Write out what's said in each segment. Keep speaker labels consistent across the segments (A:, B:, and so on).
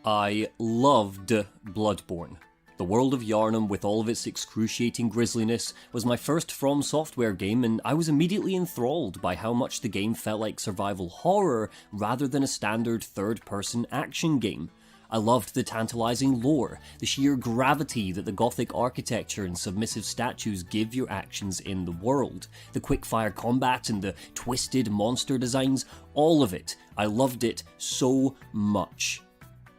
A: I loved Bloodborne. The world of Yharnam, with all of its excruciating grisliness, was my first From Software game, and I was immediately enthralled by how much the game felt like survival horror rather than a standard third-person action game. I loved the tantalising lore, the sheer gravity that the gothic architecture and submissive statues give your actions in the world, the quick-fire combat and the twisted monster designs, all of it. I loved it so much.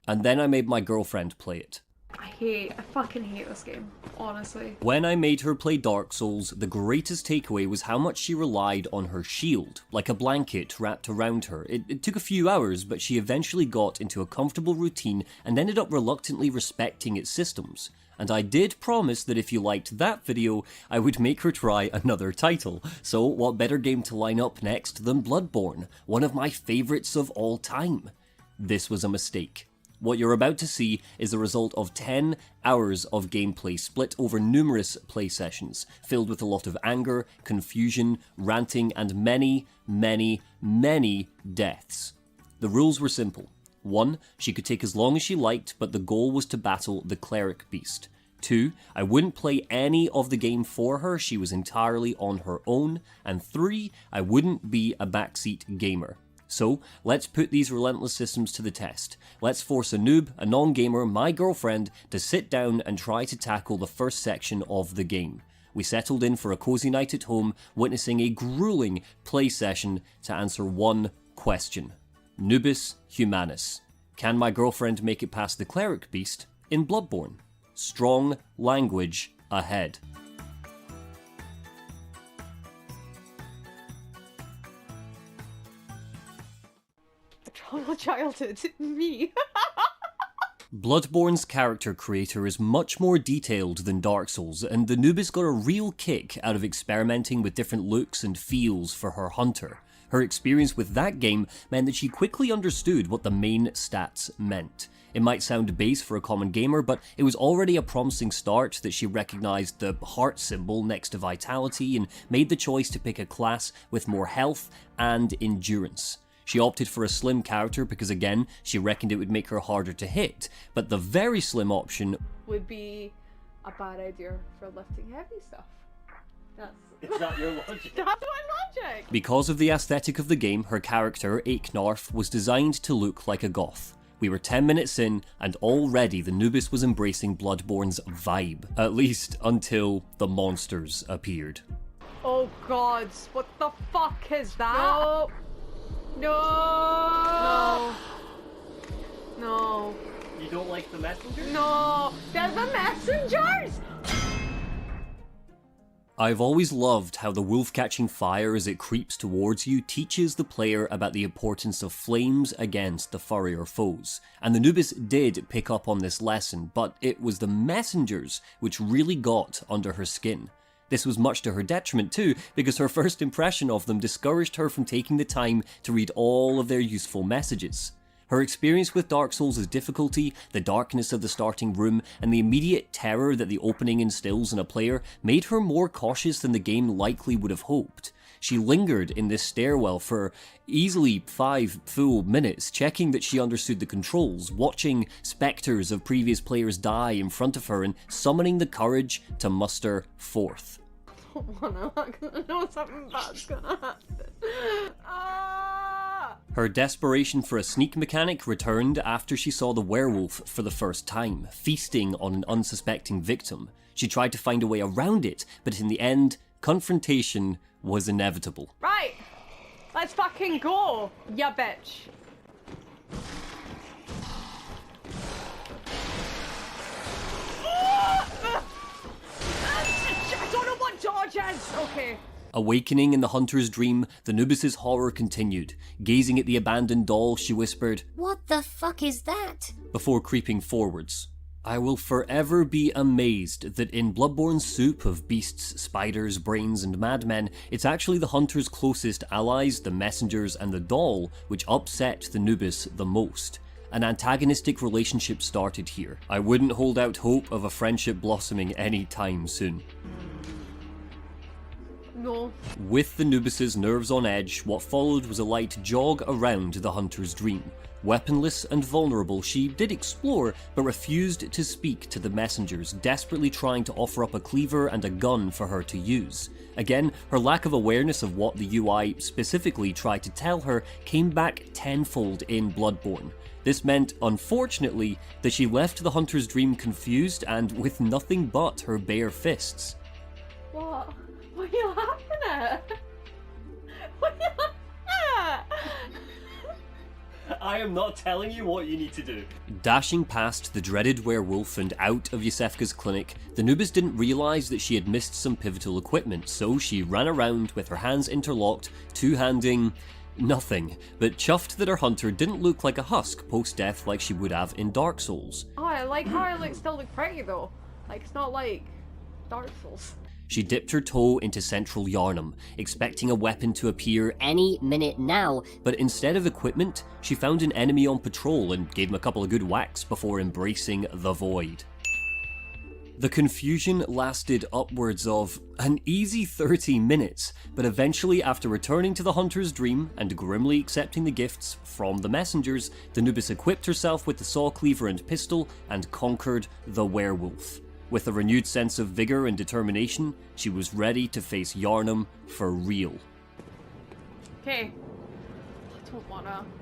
A: And then I made my girlfriend play it.
B: I fucking hate this game, honestly.
A: When I made her play Dark Souls, the greatest takeaway was how much she relied on her shield, like a blanket wrapped around her. It took a few hours, but she eventually got into a comfortable routine and ended up reluctantly respecting its systems. And I did promise that if you liked that video, I would make her try another title. So what better game to line up next than Bloodborne, one of my favourites of all time? This was a mistake. What you're about to see is the result of 10 hours of gameplay split over numerous play sessions, filled with a lot of anger, confusion, ranting, and many, many, many deaths. The rules were simple. 1. She could take as long as she liked, but the goal was to battle the cleric beast. 2. I wouldn't play any of the game for her, she was entirely on her own. And 3. I wouldn't be a backseat gamer. So, let's put these relentless systems to the test. Let's force a noob, a non-gamer, my girlfriend, to sit down and try to tackle the first section of the game. We settled in for a cozy night at home, witnessing a grueling play session to answer one question. Noobus Humanus. Can my girlfriend make it past the cleric beast in Bloodborne? Strong language ahead.
B: Childhood, me.
A: Bloodborne's character creator is much more detailed than Dark Souls, and the Noobus got a real kick out of experimenting with different looks and feels for her hunter. Her experience with that game meant that she quickly understood what the main stats meant. It might sound base for a common gamer, but it was already a promising start that she recognised the heart symbol next to vitality and made the choice to pick a class with more health and endurance. She opted for a slim character because, again, she reckoned it would make her harder to hit, but the very slim option
B: would be a bad idea for lifting heavy stuff.
A: It's not your logic.
B: That's my logic!
A: Because of the aesthetic of the game, her character, Eiknarf, was designed to look like a goth. We were 10 minutes in, and already the Noobus was embracing Bloodborne's vibe. At least until the monsters appeared.
B: Oh god, what the fuck is that? No! No.
A: You don't like the messengers?
B: No! They're the messengers!
A: I've always loved how the wolf catching fire as it creeps towards you teaches the player about the importance of flames against the furrier foes. And the Noobus did pick up on this lesson, but it was the messengers which really got under her skin. This was much to her detriment too, because her first impression of them discouraged her from taking the time to read all of their useful messages. Her experience with Dark Souls' difficulty, the darkness of the starting room, and the immediate terror that the opening instills in a player made her more cautious than the game likely would have hoped. She lingered in this stairwell for easily 5 full minutes, checking that she understood the controls, watching spectres of previous players die in front of her, and summoning the courage to muster forth.
B: I don't wanna, because I know something bad's gonna happen.
A: Her desperation for a sneak mechanic returned after she saw the werewolf for the first time, feasting on an unsuspecting victim. She tried to find a way around it, but in the end, confrontation was inevitable.
B: Right, let's fucking go, ya bitch. I don't know what dodge is. Okay.
A: Awakening in the hunter's dream, the Noobus' horror continued. Gazing at the abandoned doll, she whispered,
C: "What the fuck is that?"
A: before creeping forwards. I will forever be amazed that in Bloodborne's soup of beasts, spiders, brains, and madmen, it's actually the hunter's closest allies, the messengers, and the doll, which upset the Noobus the most. An antagonistic relationship started here. I wouldn't hold out hope of a friendship blossoming any time soon.
B: No.
A: With the Noobus's nerves on edge, what followed was a light jog around the hunter's dream. Weaponless and vulnerable, she did explore, but refused to speak to the messengers, desperately trying to offer up a cleaver and a gun for her to use. Again, her lack of awareness of what the UI specifically tried to tell her came back tenfold in Bloodborne. This meant, unfortunately, that she left the hunter's dream confused and with nothing but her bare fists.
B: What? What are you laughing at? What are you laughing at?
A: I am not telling you what you need to do. Dashing past the dreaded werewolf and out of Iosefka's clinic, the Noobus didn't realise that she had missed some pivotal equipment, so she ran around with her hands interlocked, two-handing nothing, but chuffed that her hunter didn't look like a husk post-death like she would have in Dark Souls.
B: Oh, I like how I still look pretty though. Like, it's not like Dark Souls.
A: She dipped her toe into central Yharnam, expecting a weapon to appear
C: Any minute now.
A: but instead of equipment, she found an enemy on patrol and gave him a couple of good whacks before embracing the void. The confusion lasted upwards of an easy 30 minutes, but eventually after returning to the hunter's dream and grimly accepting the gifts from the messengers, the Noobus equipped herself with the saw cleaver and pistol and conquered the werewolf. With a renewed sense of vigour and determination, she was ready to face Yharnam for real.
B: Okay.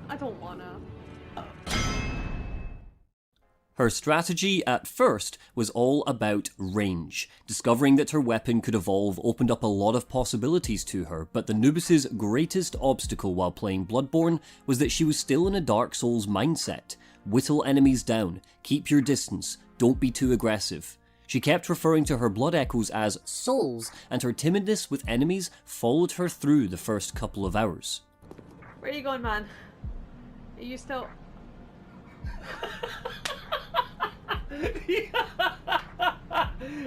B: I don't wanna.
A: Her strategy at first was all about range. Discovering that her weapon could evolve opened up a lot of possibilities to her, but the Noobus's greatest obstacle while playing Bloodborne was that she was still in a Dark Souls mindset. Whittle enemies down, keep your distance, don't be too aggressive. She kept referring to her blood echoes as souls, and her timidness with enemies followed her through the first couple of hours.
B: Where are you going, man? Are you still...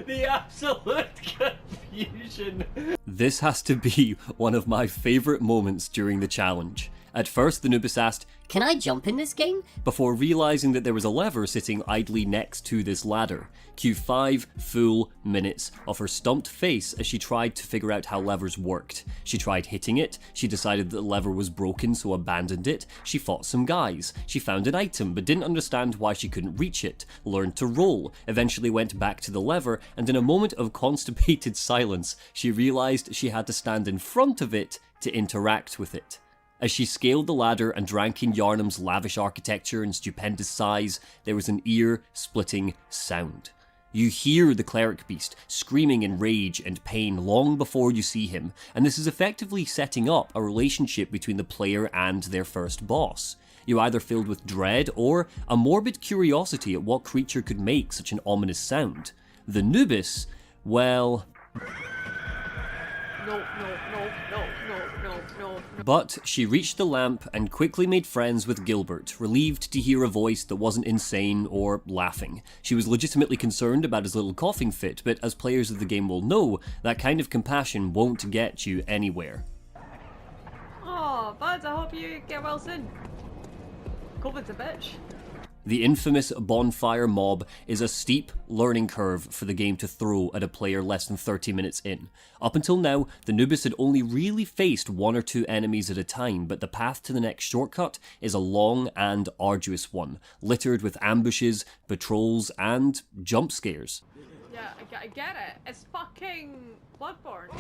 A: The absolute confusion. This has to be one of my favourite moments during the challenge. At first, the Noobus asked,
C: Can I jump in this game?
A: before realising that there was a lever sitting idly next to this ladder. Cue 5 full minutes of her stumped face as she tried to figure out how levers worked. She tried hitting it, she decided that the lever was broken so abandoned it, she fought some guys, she found an item but didn't understand why she couldn't reach it, learned to roll, eventually went back to the lever, and in a moment of constipated silence, she realised she had to stand in front of it to interact with it. As she scaled the ladder and drank in Yharnam's lavish architecture and stupendous size, there was an ear-splitting sound. You hear the cleric beast screaming in rage and pain long before you see him, and this is effectively setting up a relationship between the player and their first boss. You're either filled with dread or a morbid curiosity at what creature could make such an ominous sound. The Noobus, well...
B: No.
A: But she reached the lamp and quickly made friends with Gilbert, relieved to hear a voice that wasn't insane or laughing. She was legitimately concerned about his little coughing fit, but as players of the game will know, that kind of compassion won't get you anywhere.
B: Oh, buds, I hope you get well soon. COVID's a bitch.
A: The infamous bonfire mob is a steep learning curve for the game to throw at a player less than 30 minutes in. Up until now, the Noobus had only really faced 1 or 2 enemies at a time, but the path to the next shortcut is a long and arduous one, littered with ambushes, patrols, and jump scares.
B: Yeah, I get it. It's fucking Bloodborne.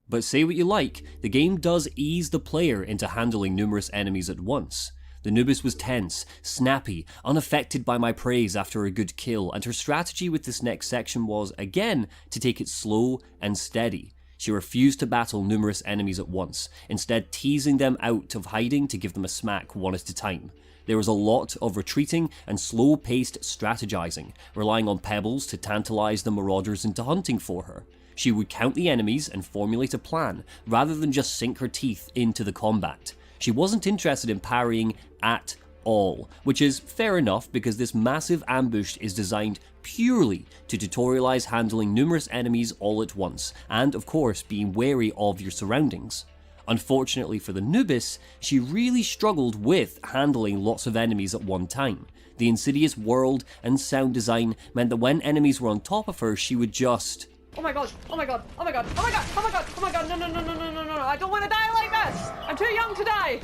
A: But say what you like, the game does ease the player into handling numerous enemies at once. The Noobus was tense, snappy, unaffected by my praise after a good kill, and her strategy with this next section was, again, to take it slow and steady. She refused to battle numerous enemies at once, instead teasing them out of hiding to give them a smack one at a time. There was a lot of retreating and slow-paced strategizing, relying on pebbles to tantalize the marauders into hunting for her. She would count the enemies and formulate a plan, rather than just sink her teeth into the combat. She wasn't interested in parrying at all, which is fair enough because this massive ambush is designed purely to tutorialize handling numerous enemies all at once, and of course being wary of your surroundings. Unfortunately for the Noobus, she really struggled with handling lots of enemies at one time. The insidious world and sound design meant that when enemies were on top of her, she would just
B: Oh my god, oh my god, oh my god, oh my god, oh my god, oh my god, no, no, no, no, no, no, no, I don't want to die like this! I'm too young to die!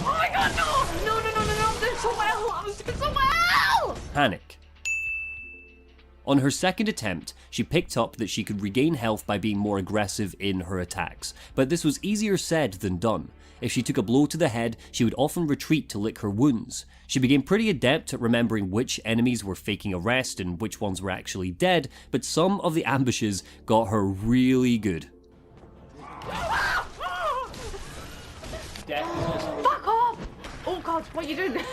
B: Oh my god, no! No, no, no, no, no, I'm doing so well! I was doing so well!
A: Panic. On her second attempt, she picked up that she could regain health by being more aggressive in her attacks, but this was easier said than done. If she took a blow to the head, she would often retreat to lick her wounds. She became pretty adept at remembering which enemies were faking a rest and which ones were actually dead, but some of the ambushes got her really good.
B: Fuck off! Oh god, what are you doing?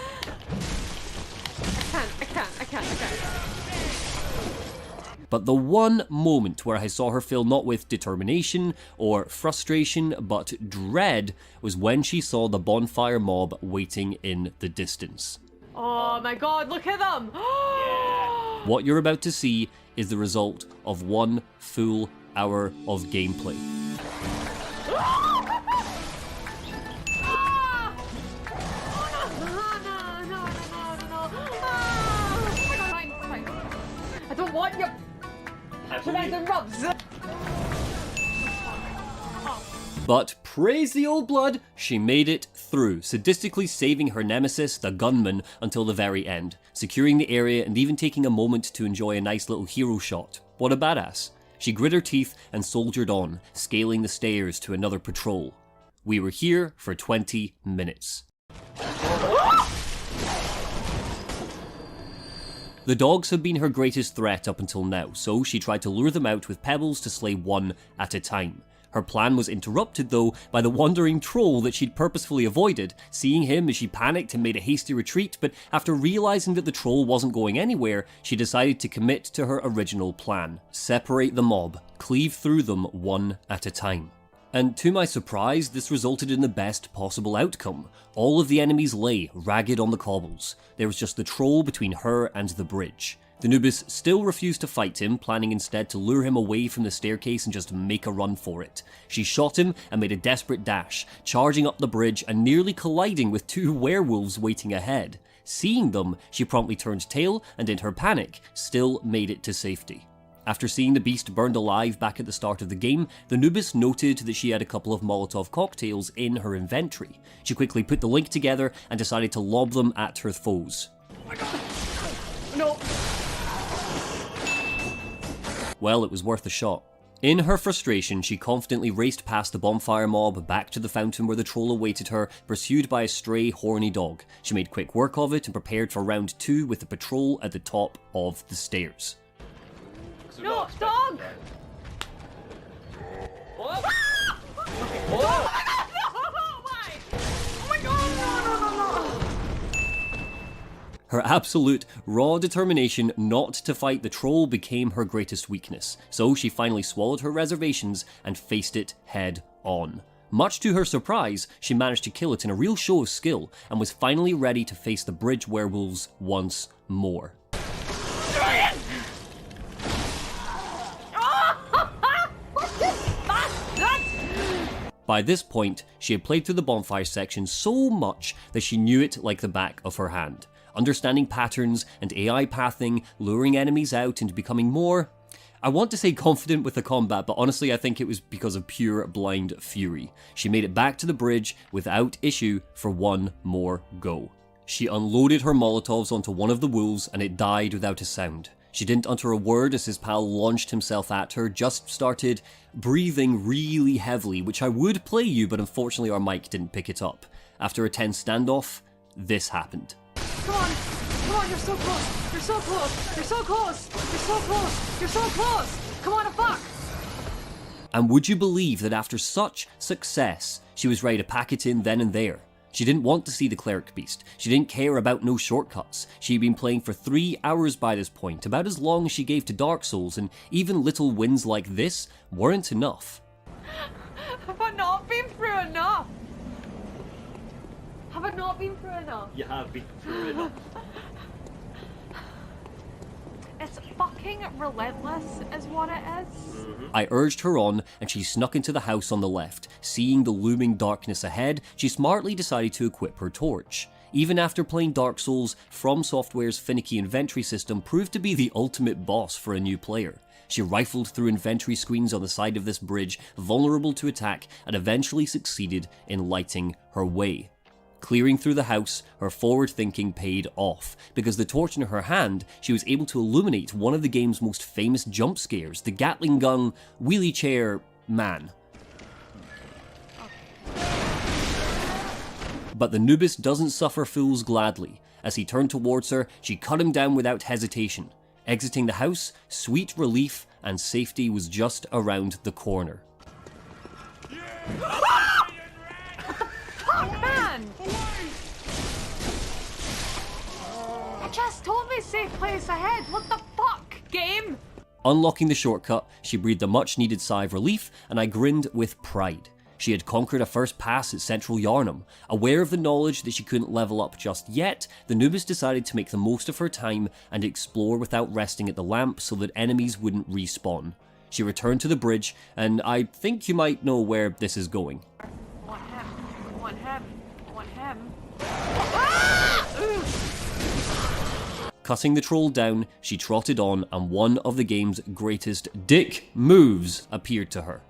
B: I can't.
A: But the one moment where I saw her fill not with determination or frustration, but dread, was when she saw the bonfire mob waiting in the distance.
B: Oh my god, look at them!
A: What you're about to see is the result of 1 full hour of gameplay.
B: I don't want you.
A: But praise the old blood, she made it through, sadistically saving her nemesis, the gunman, until the very end, securing the area and even taking a moment to enjoy a nice little hero shot. What a badass. She grit her teeth and soldiered on, scaling the stairs to another patrol. We were here for 20 minutes. The dogs had been her greatest threat up until now, so she tried to lure them out with pebbles to slay one at a time. Her plan was interrupted though by the wandering troll that she'd purposefully avoided. Seeing him as she panicked and made a hasty retreat, but after realizing that the troll wasn't going anywhere, she decided to commit to her original plan. Separate the mob, cleave through them one at a time. And to my surprise, this resulted in the best possible outcome. All of the enemies lay ragged on the cobbles. There was just the troll between her and the bridge. The Noobus still refused to fight him, planning instead to lure him away from the staircase and just make a run for it. She shot him and made a desperate dash, charging up the bridge and nearly colliding with 2 werewolves waiting ahead. Seeing them, she promptly turned tail and in her panic, still made it to safety. After seeing the beast burned alive back at the start of the game, the Noobus noted that she had a couple of Molotov cocktails in her inventory. She quickly put the link together and decided to lob them at her foes.
B: Oh my god. No.
A: Well, it was worth a shot. In her frustration, she confidently raced past the bonfire mob back to the fountain where the troll awaited her, pursued by a stray, horny dog. She made quick work of it and prepared for round 2 with the patrol at the top of the stairs.
B: No, dog!
A: What?
B: Oh my god, no! Why? Oh my god, no!
A: Her absolute, raw determination not to fight the troll became her greatest weakness, so she finally swallowed her reservations and faced it head on. Much to her surprise, she managed to kill it in a real show of skill, and was finally ready to face the bridge werewolves once more. By this point, she had played through the bonfire section so much that she knew it like the back of her hand. Understanding patterns and AI pathing, luring enemies out and becoming more, I want to say confident with the combat, but honestly I think it was because of pure blind fury. She made it back to the bridge without issue for one more go. She unloaded her Molotovs onto one of the wolves and it died without a sound. She didn't utter a word as his pal launched himself at her, just started breathing really heavily, which I would play you, but unfortunately our mic didn't pick it up. After a tense standoff, this happened.
B: Come on, you're so close, you're so close, you're so close, you're so close, you're so close, come on, fuck!
A: And would you believe that after such success, she was ready to pack it in then and there? She didn't want to see the cleric beast. She didn't care about no shortcuts. She'd been playing for 3 hours by this point, about as long as she gave to Dark Souls, and even little wins like this weren't enough.
B: Have I not been through enough? Have I not been through enough?
A: You have been through enough.
B: It's fucking relentless is what it is.
A: I urged her on, and she snuck into the house on the left. Seeing the looming darkness ahead, she smartly decided to equip her torch. Even after playing Dark Souls, From Software's finicky inventory system proved to be the ultimate boss for a new player. She rifled through inventory screens on the side of this bridge, vulnerable to attack, and eventually succeeded in lighting her way. Clearing through the house, her forward thinking paid off, because the torch in her hand, she was able to illuminate one of the game's most famous jump scares, the Gatling gun wheelie chair man. But the Noobus doesn't suffer fools gladly. As he turned towards her, she cut him down without hesitation. Exiting the house, sweet relief and safety was just around the corner.
B: Fuck, man! I just told me safe place ahead. What the fuck, game?
A: Unlocking the shortcut, she breathed a much-needed sigh of relief, and I grinned with pride. She had conquered a first pass at Central Yharnam. Aware of the knowledge that she couldn't level up just yet, the Noobus decided to make the most of her time and explore without resting at the lamp so that enemies wouldn't respawn. She returned to the bridge, and I think you might know where this is going.
B: I want him. I want him. I want him. Ah!
A: Cutting the troll down, she trotted on, and one of the game's greatest dick moves appeared to her.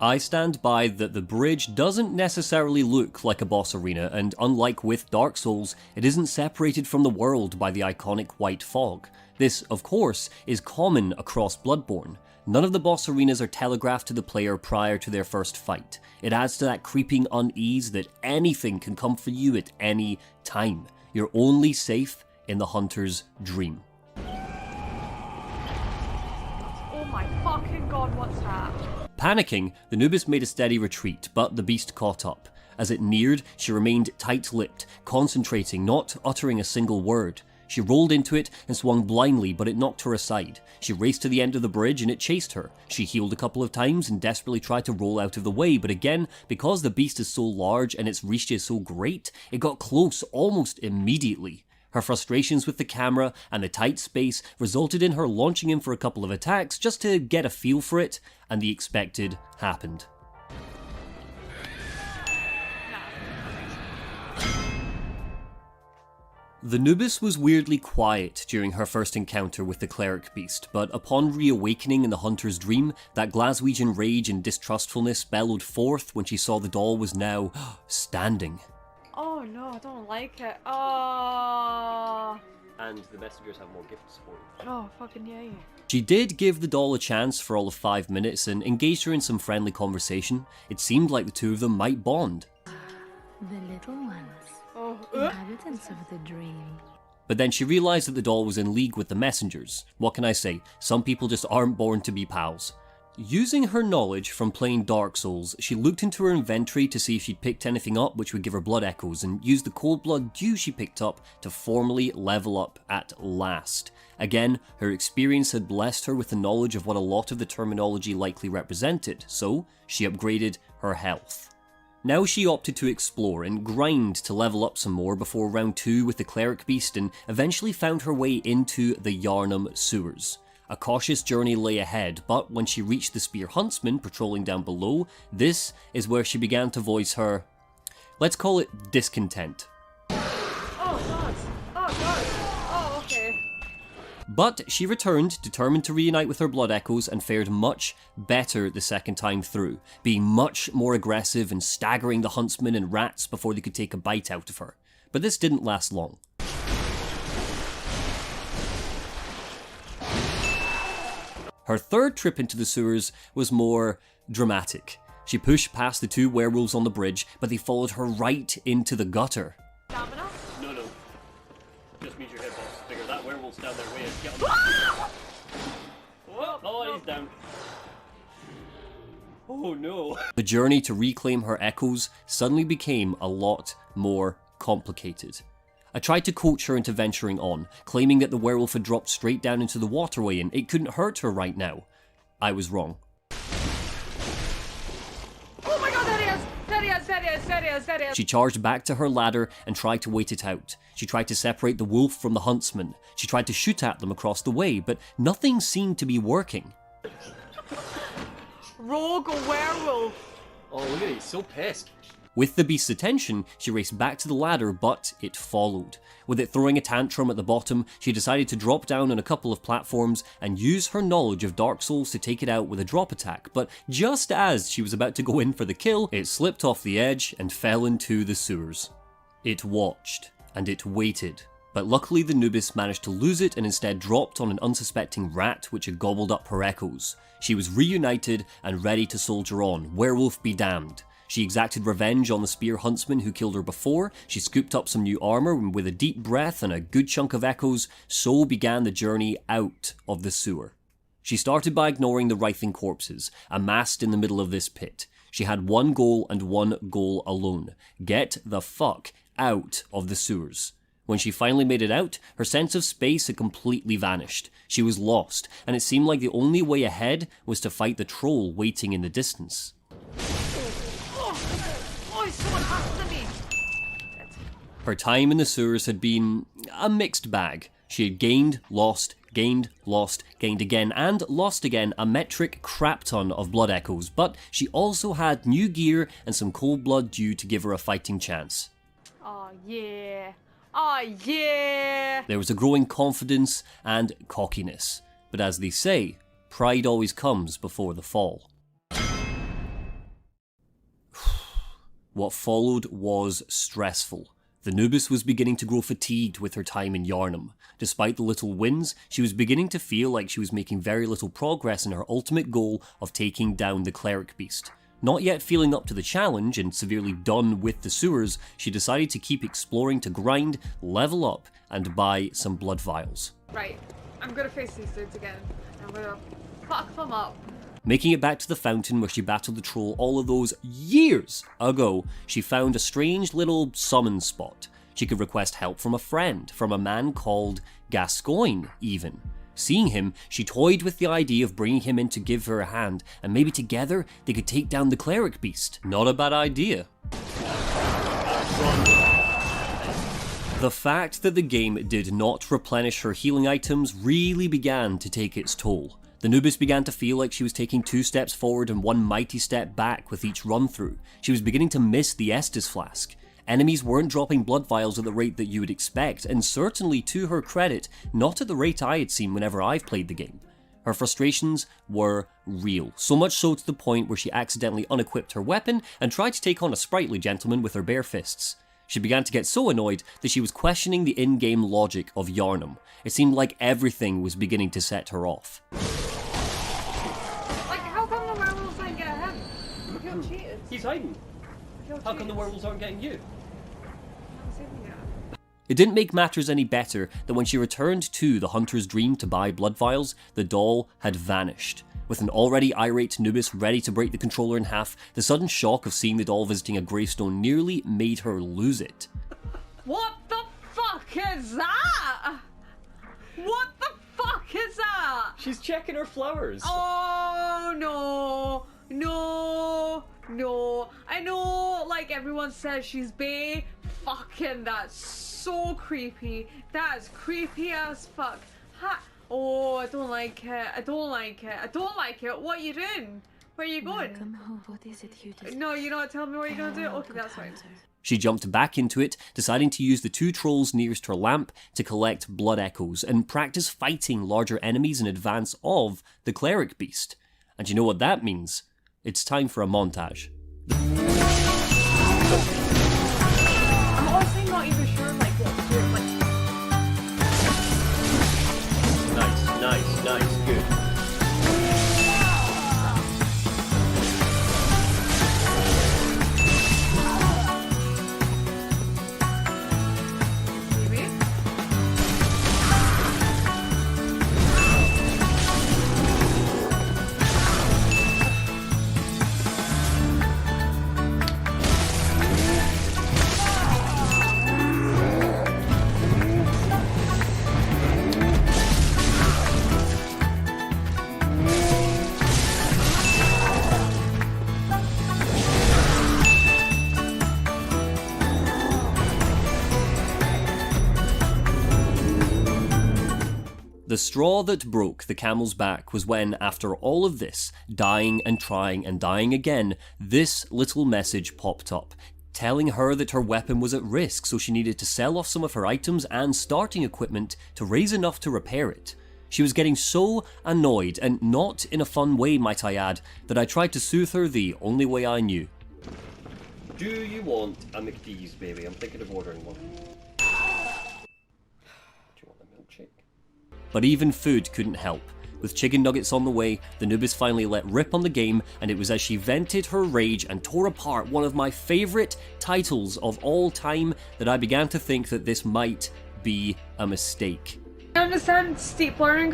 A: I stand by that the bridge doesn't necessarily look like a boss arena, and unlike with Dark Souls, it isn't separated from the world by the iconic white fog. This, of course, is common across Bloodborne. None of the boss arenas are telegraphed to the player prior to their first fight. It adds to that creeping unease that anything can come for you at any time. You're only safe in the hunter's dream.
B: Oh my fucking god, what's that?
A: Panicking, the Noobus made a steady retreat, but the beast caught up. As it neared, she remained tight-lipped, concentrating, not uttering a single word. She rolled into it and swung blindly, but it knocked her aside. She raced to the end of the bridge and it chased her. She healed a couple of times and desperately tried to roll out of the way, but again, because the beast is so large and its reach is so great, it got close almost immediately. Her frustrations with the camera and the tight space resulted in her launching in for a couple of attacks just to get a feel for it, and the expected happened. The Noobus was weirdly quiet during her first encounter with the cleric beast, but upon reawakening in the hunter's dream, that Glaswegian rage and distrustfulness bellowed forth when she saw the doll was now standing.
B: Oh no, I don't like it. Oh.
A: And the messengers have more gifts for you.
B: Oh, fucking yay.
A: She did give the doll a chance for all of 5 minutes and engaged her in some friendly conversation. It seemed like the two of them might bond.
D: The little ones.
B: Oh,
D: Inhabitants of the dream.
A: But then she realised that the doll was in league with the messengers. What can I say? Some people just aren't born to be pals. Using her knowledge from playing Dark Souls, she looked into her inventory to see if she'd picked anything up which would give her blood echoes, and used the cold blood dew she picked up to formally level up at last. Again, her experience had blessed her with the knowledge of what a lot of the terminology likely represented, so she upgraded her health. Now she opted to explore and grind to level up some more before round 2 with the cleric beast, and eventually found her way into the Yharnam sewers. A cautious journey lay ahead, but when she reached the spear huntsman patrolling down below, this is where she began to voice her, let's call it discontent.
B: oh god. Oh god. Oh, okay.
A: But she returned, determined to reunite with her blood echoes, and fared much better the second time through, being much more aggressive and staggering the huntsmen and rats before they could take a bite out of her. But this didn't last long. Her third trip into the sewers was more dramatic. She pushed past the 2 werewolves on the bridge, but they followed her right into the gutter.
B: Stamina?
A: No. Just means your hitbox bigger. That werewolf's down their way. Get on. Oh, he's down. Oh no. The journey to reclaim her echoes suddenly became a lot more complicated. I tried to coach her into venturing on, claiming that the werewolf had dropped straight down into the waterway and it couldn't hurt her right now. I was wrong.
B: Oh my god, there he is! There he is, there he is, there he is, there he is!
A: She charged back to her ladder and tried to wait it out. She tried to separate the wolf from the huntsman. She tried to shoot at them across the way, but nothing seemed to be working.
B: Rogue werewolf!
A: Oh, look at it, he's so pissed. With the beast's attention, she raced back to the ladder, but it followed. With it throwing a tantrum at the bottom, she decided to drop down on a couple of platforms and use her knowledge of Dark Souls to take it out with a drop attack, but just as she was about to go in for the kill, it slipped off the edge and fell into the sewers. It watched, and it waited. But luckily the Noobus managed to lose it and instead dropped on an unsuspecting rat which had gobbled up her echoes. She was reunited and ready to soldier on, werewolf be damned. She exacted revenge on the spear huntsman who killed her before, she scooped up some new armour, and with a deep breath and a good chunk of echoes, so began the journey out of the sewer. She started by ignoring the writhing corpses, amassed in the middle of this pit. She had one goal and one goal alone: get the fuck out of the sewers. When she finally made it out, her sense of space had completely vanished. She was lost, and it seemed like the only way ahead was to fight the troll waiting in the distance.
B: Someone after me!
A: Her time in the sewers had been a mixed bag. She had gained, lost, gained again, and lost again a metric crap ton of blood echoes, but she also had new gear and some cold blood due to give her a fighting chance.
B: Oh yeah! Oh yeah!
A: There was a growing confidence and cockiness, but as they say, pride always comes before the fall. What followed was stressful. The Noobus was beginning to grow fatigued with her time in Yharnam. Despite the little wins, she was beginning to feel like she was making very little progress in her ultimate goal of taking down the cleric beast. Not yet feeling up to the challenge and severely done with the sewers, she decided to keep exploring to grind, level up, and buy some blood vials.
B: Right, I'm gonna face these dudes again. I'm gonna fuck them up.
A: Making it back to the fountain where she battled the troll all of those years ago, she found a strange little summon spot. She could request help from a friend, from a man called Gascoigne even. Seeing him, she toyed with the idea of bringing him in to give her a hand, and maybe together they could take down the cleric beast. Not a bad idea. The fact that the game did not replenish her healing items really began to take its toll. The Noobus began to feel like she was taking 2 steps forward and 1 mighty step back with each run through. She was beginning to miss the Estus flask. Enemies weren't dropping blood vials at the rate that you would expect, and certainly to her credit, not at the rate I had seen whenever I've played the game. Her frustrations were real, so much so to the point where she accidentally unequipped her weapon and tried to take on a sprightly gentleman with her bare fists. She began to get so annoyed that she was questioning the in-game logic of Yharnam. It seemed like everything was beginning to set her off.
B: Like, how come the werewolves don't get him? You're cheaters.
A: He's hiding. How come the werewolves aren't getting you? It didn't make matters any better that when she returned to the Hunter's Dream to buy blood vials, the doll had vanished. With an already irate Noobus ready to break the controller in half, the sudden shock of seeing the doll visiting a gravestone nearly made her lose it.
B: What the fuck is that? What the fuck is that?
A: She's checking her flowers.
B: Oh no, no, no. I know, like everyone says she's bae. Fucking that's so creepy. That is creepy as fuck. Ha. Oh, I don't like it. I don't like it. I don't like it. What are you doing? Where are you going?
D: What is it you desire?
B: No, you know what? Tell me what you're gonna do. Okay, that's fine.
A: She jumped back into it, deciding to use the 2 trolls nearest her lamp to collect blood echoes and practice fighting larger enemies in advance of the cleric beast. And you know what that means? It's time for a montage.
B: I'm honestly not even sure like what to do. Like,
A: Nice, good.
B: maybe?
A: The straw that broke the camel's back was when, after all of this, dying and trying and dying again, this little message popped up. telling her that her weapon was at risk, so she needed to sell off some of her items and starting equipment to raise enough to repair it. She was getting so annoyed, and not in a fun way might I add, that I tried to soothe her the only way I knew. Do you want a McDee's, baby? I'm thinking of ordering one. Do you want a milkshake? But even food couldn't help. With chicken nuggets on the way, the Noobus finally let rip on the game, and it was as she vented her rage and tore apart one of my favourite titles of all time that I began to think that this might be a mistake.
B: I understand steep learning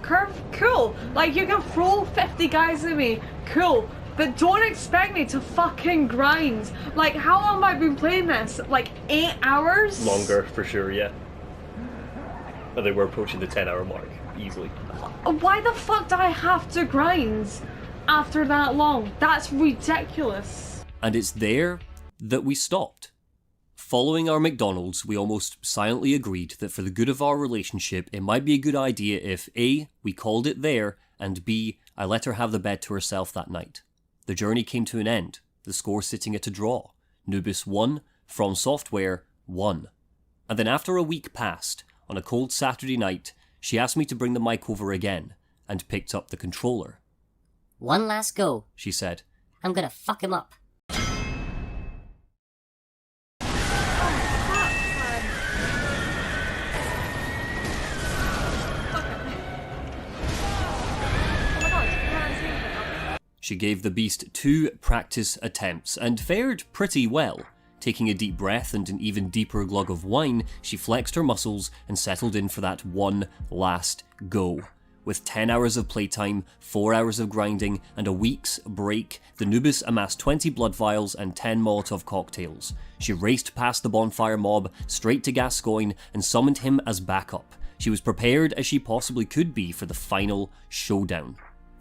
B: curve? Cool. Like, you can throw 50 guys at me. Cool. But don't expect me to fucking grind. Like, how long have I been playing this? Like, 8 hours?
A: Longer, for sure, yeah. But they were approaching the 10-hour mark, easily.
B: Why the fuck do I have to grind after that long? That's ridiculous.
A: And it's there that we stopped. Following our McDonald's, we almost silently agreed that for the good of our relationship, it might be a good idea if A, we called it there, and B, I let her have the bed to herself that night. The journey came to an end, the score sitting at a draw. Noobus 1, From Software 1. And then after a week passed, on a cold Saturday night, she asked me to bring the mic over again, and picked up the controller.
C: One last go,
A: She said.
C: I'm gonna fuck him up.
A: She gave the beast 2 practice attempts, and fared pretty well. Taking a deep breath and an even deeper glug of wine, she flexed her muscles and settled in for that one last go. With 10 hours of playtime, 4 hours of grinding, and a week's break, the Noobus amassed 20 blood vials and 10 Molotov cocktails. She raced past the bonfire mob, straight to Gascoigne, and summoned him as backup. She was prepared as she possibly could be for the final showdown.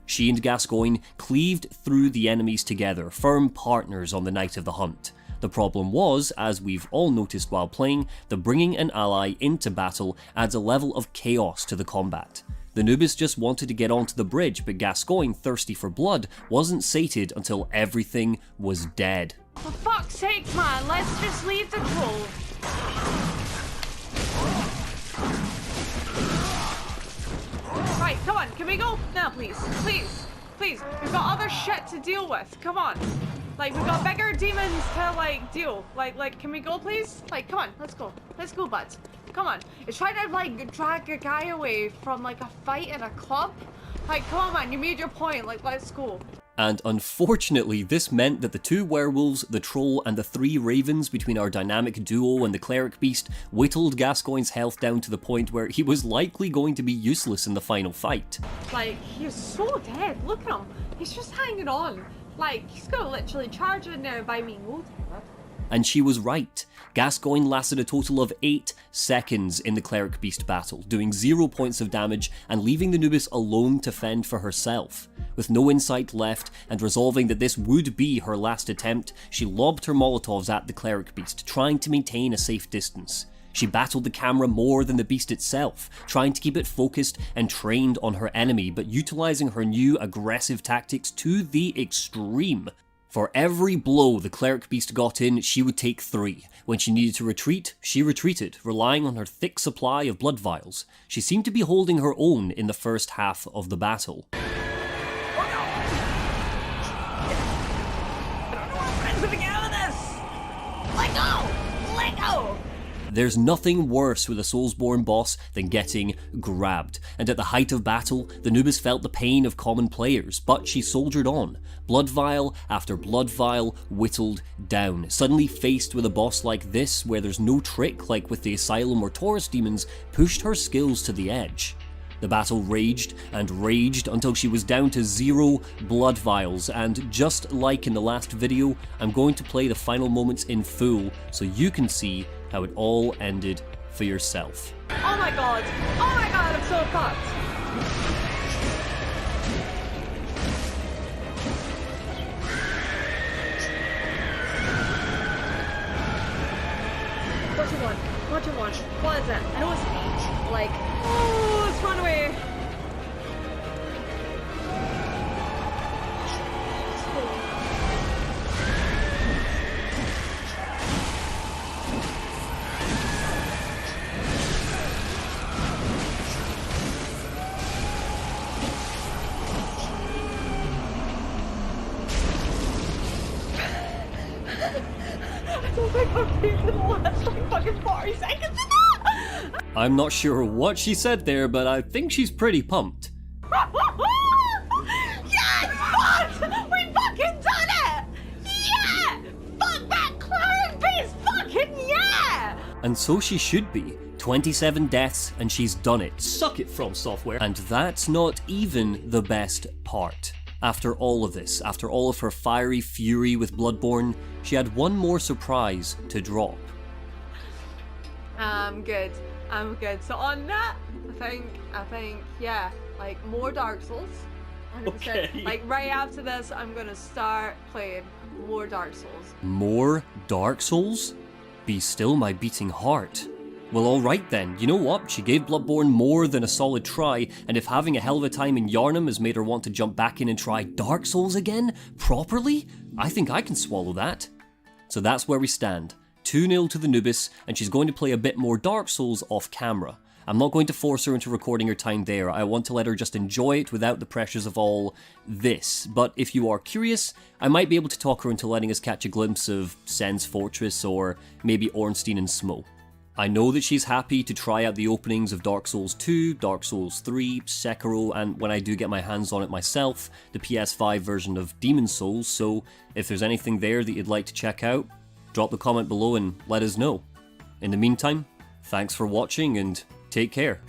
A: She and Gascoigne cleaved through the enemies together, firm partners on the night of the hunt. The problem was, as we've all noticed while playing, that bringing an ally into battle adds a level of chaos to the combat. The Noobus just wanted to get onto the bridge, but Gascoigne, thirsty for blood, wasn't sated until everything was dead.
B: For fuck's sake, man, let's just leave the troll. Right, come on, can we go? Now, please, please, please. We've got other shit to deal with. Come on. Like, we've got bigger demons to, like, deal. Like, can we go, please? Like, come on, let's go. Let's go, bud. Come on. It's trying to, like, drag a guy away from, like, a fight in a club. Like, come on, man, you made your point. Like, let's go.
A: And unfortunately, this meant that the 2 werewolves, the troll, and the 3 ravens between our dynamic duo and the cleric beast whittled Gascoigne's health down to the point where he was likely going to be useless in the final fight.
B: Like, he's so dead. Look at him. He's just hanging on. Like, he's gonna literally charge in now by me.
A: And she was right. Gascoigne lasted a total of 8 seconds in the cleric beast battle, doing 0 points of damage and leaving the Noobus alone to fend for herself. With no insight left and resolving that this would be her last attempt, she lobbed her Molotovs at the cleric beast, trying to maintain a safe distance. She battled the camera more than the beast itself, trying to keep it focused and trained on her enemy, but utilizing her new aggressive tactics to the extreme. For every blow the cleric beast got in, she would take 3. When she needed to retreat, she retreated, relying on her thick supply of blood vials. She seemed to be holding her own in the first half of the battle. There's nothing worse with a Soulsborne boss than getting grabbed, and at the height of battle, the Noobus felt the pain of common players, but she soldiered on. Blood vial after blood vial whittled down. Suddenly faced with a boss like this, where there's no trick like with the Asylum or Taurus demons, pushed her skills to the edge. The battle raged and raged until she was down to 0 blood vials, and just like in the last video, I'm going to play the final moments in full so you can see how it all ended for yourself.
B: Oh my god! Oh my god, I'm so fucked! What do you want? What do you want? What is it? I know it's me. Like, oh, let's run away! fucking 40 seconds of that!
A: I'm not sure what she said there, but I think she's pretty pumped.
B: Yes, fuck! We fucking done it! Yeah! Fuck that clone piece! Fucking yeah!
A: And so she should be. 27 deaths and she's done it. Suck it, From Software. And that's not even the best part. After all of this, after all of her fiery fury with Bloodborne, she had one more surprise to drop.
B: I'm good. So on that, I think, yeah, like more Dark Souls. 100%.
A: Okay.
B: Like right after this, I'm gonna start playing more Dark Souls.
A: More Dark Souls? Be still my beating heart. Well, alright then, you know what? She gave Bloodborne more than a solid try, and if having a hell of a time in Yharnam has made her want to jump back in and try Dark Souls again, properly, I think I can swallow that. So that's where we stand. 2-0 to the Noobus, and she's going to play a bit more Dark Souls off camera. I'm not going to force her into recording her time there, I want to let her just enjoy it without the pressures of all this. But if you are curious, I might be able to talk her into letting us catch a glimpse of Sen's Fortress or maybe Ornstein and Smo. I know that she's happy to try out the openings of Dark Souls 2, Dark Souls 3, Sekiro, and when I do get my hands on it myself, the PS5 version of Demon's Souls, so if there's anything there that you'd like to check out, drop the comment below and let us know. In the meantime, thanks for watching and take care.